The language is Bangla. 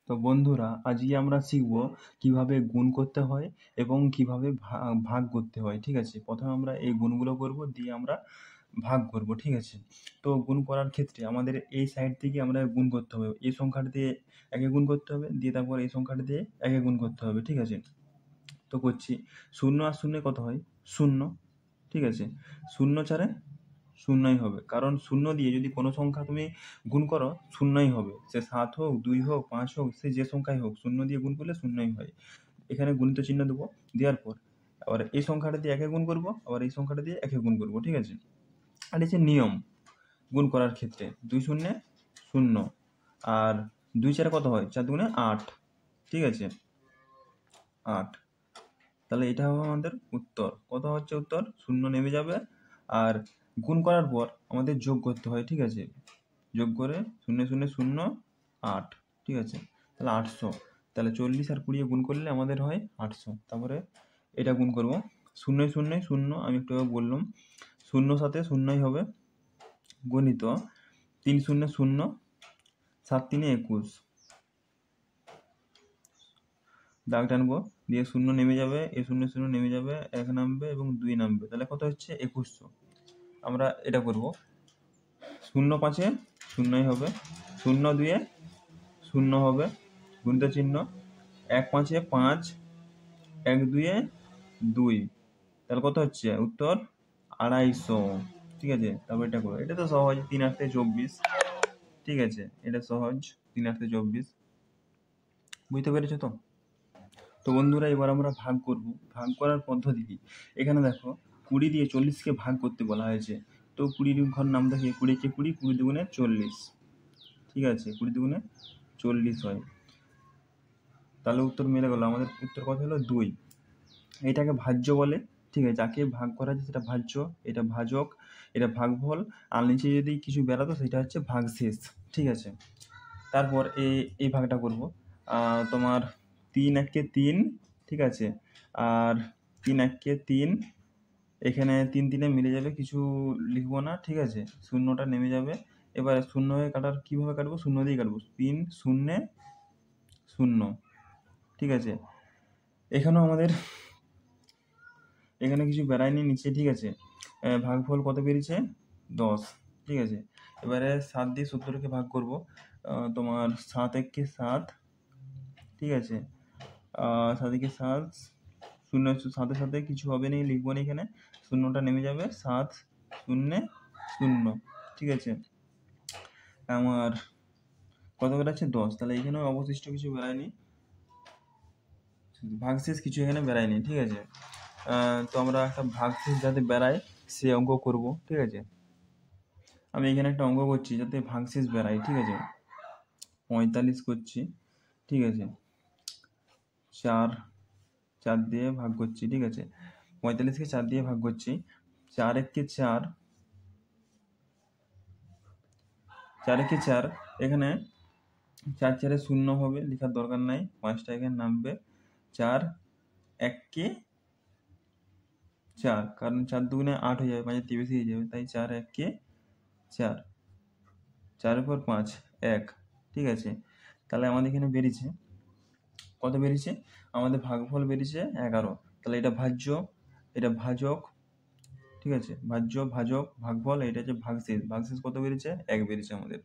তো বন্ধুরা, আজকে আমরা শিখব কিভাবে গুণ করতে হয় এবং কিভাবে ভাগ করতে হয়। ঠিক আছে, প্রথমে আমরা এই গুণগুলো করব, দিয়ে আমরা ভাগ করব। ঠিক আছে, তো গুণ করার ক্ষেত্রে আমাদের এই সাইড থেকে আমরা গুণ করতে হবে, এই সংখ্যাটা দিয়ে একে গুণ করতে হবে, দিয়ে তারপর এই সংখ্যাটা দিয়ে একে গুণ করতে হবে। ঠিক আছে, তো করছি। শূন্য আর শূন্য কত হয়? শূন্য। ঠিক আছে, শূন্য চারে শূন্যই হবে, কারণ শূন্য দিয়ে যদি কোনো সংখ্যা তুমি গুণ করো শূন্যই হবে। সে 7 হোক, 2 হোক, 5 হোক, সে যে সংখ্যাই হোক, শূন্য দিয়ে গুণ করলে শূন্যই হয়। এখানে গুণিত চিহ্ন দেবো, দেওয়ার পর আবার এই সংখ্যাটা দিয়ে একে গুণ করব, আবার এই সংখ্যাটা দিয়ে একে গুণ করব। ঠিক আছে, আর এই যে নিয়ম গুণ করার ক্ষেত্রে 2 শূন্যে 0, আর 2 চারে কত হয়? 4 দুগুণে 8। ঠিক আছে, 8। তাহলে এটা হবে আমাদের উত্তর। কত হচ্ছে উত্তর? 0 নেমে যাবে, আর গুণ করার পর আমাদের যোগ করতে হয়। ঠিক আছে, যোগ করে 0 0 0 8। ঠিক আছে, তাহলে 800। তাহলে 40 আর 20 গুণ করলে আমাদের হয় 800। তারপরে এটা গুণ করব 0 0 0, আমি একটু আগে বললাম 0 সাথে শূন্যই হবে, গণিত 3 0 0, 7 3 21। দাগ টানবো, দিয়ে 0 নেমে যাবে, এ 0 0 নেমে যাবে, 1 নামবে এবং 2 নামবে, তাহলে কত হচ্ছে? 2100। আমরা এটা করব 0 5 শূন্যই হবে, 0 2 শূন্য হবে, গুণিত চিহ্ন 1 5 5, 1 2 2, তাহলে কত হচ্ছে? উত্তর 250। ঠিক আছে, তারপর এটা করবো, এটা তো সহজ, 3 8 24। ঠিক আছে, এটা সহজ, 3 8 24। বুঝতে পেরেছো তো? তো বন্ধুরা, এবার আমরা ভাগ করব। ভাগ করার পদ্ধতি কি? এখানে দেখো 20 দিয়ে 40কে ভাগ করতে বলা হয়েছে। তো 20 ঘর নাম দেখে 20 কে 20, 20 দুগুণে 40। ঠিক আছে, 20 দুগুণে 40 হয়, তাহলে উত্তর মিলে গেল। আমাদের উত্তর কত হলো? 2। এটাকে ভাজ্য বলে। ঠিক আছে, যাকে ভাগ করা যায় সেটা ভাজ্য, এটা ভাজক, এটা ভাগফল, আর নিচে যদি কিছু বেরাতো সেটা হচ্ছে ভাগশেষ। ঠিক আছে, তারপর এই ভাগটা করব তোমার 3 1 3। ঠিক আছে, আর 3 1 3, এখানে 3 3 মিলে যাবে, কিছু লিখবো না। ঠিক আছে, শূন্যটা নেমে যাবে। এবার শূন্য হয়ে কাটার কীভাবে কাটবো? শূন্য দিয়ে কাটবো, 3 0 0। ঠিক আছে, এখানেও আমাদের এখানে কিছু বেরায়নি নিচে। ঠিক আছে, ভাগফল কত বেরিয়েছে? 10। ঠিক আছে, এবারে 7 দিয়ে 70কে ভাগ করব, তোমার 7 1 7। ঠিক আছে, 7 1 7, শূন্য সাথে সাথে কিছু হবে না, লিখবো না, এখানে শূন্যটা নেমে যাবে, 7 0 0। ঠিক আছে, আমার কত বেরাচ্ছে? 10। তাহলে এখানেও অবশিষ্ট কিছু বেরায়নি, ভাগশেষ কিছু এখানে বেরায়নি। ঠিক আছে, তো আমরা একটা ভাগশেষ যাতে বেরায় সে অঙ্ক করব। ঠিক আছে, আমি এখানে একটা অঙ্ক করছি যাতে ভাগশেষ বেরায়। ঠিক আছে, 45 করছি। ঠিক আছে, 4 4 দিয়ে ভাগ করছি। ঠিক আছে, 45কে 4 দিয়ে ভাগ করছি, 4 1 4, 4 1 4, এখানে 4 4 শূন্য হবে, লেখার দরকার নাই, 5টা এখানে নামবে, 4 1 4, কারণ 4 দুগুণে 8 হয়ে যাবে, 5 বেশি হয়ে যাবে, তাই 4 1 4, 4 উপর 5 1। ঠিক আছে, তাহলে আমাদের এখানে বেরিয়েছে কত? বেরিয়েছে আমাদের ভাগফল বেরিয়েছে 11। তাহলে এটা ভাজ্য, এটা ভাজক। ঠিক আছে, ভাজ্য ভাজক ভাগফল, এটা হচ্ছে ভাগশেষ। ভাগশেষ কত বেরিয়েছে? 1 বেরিয়েছে আমাদের।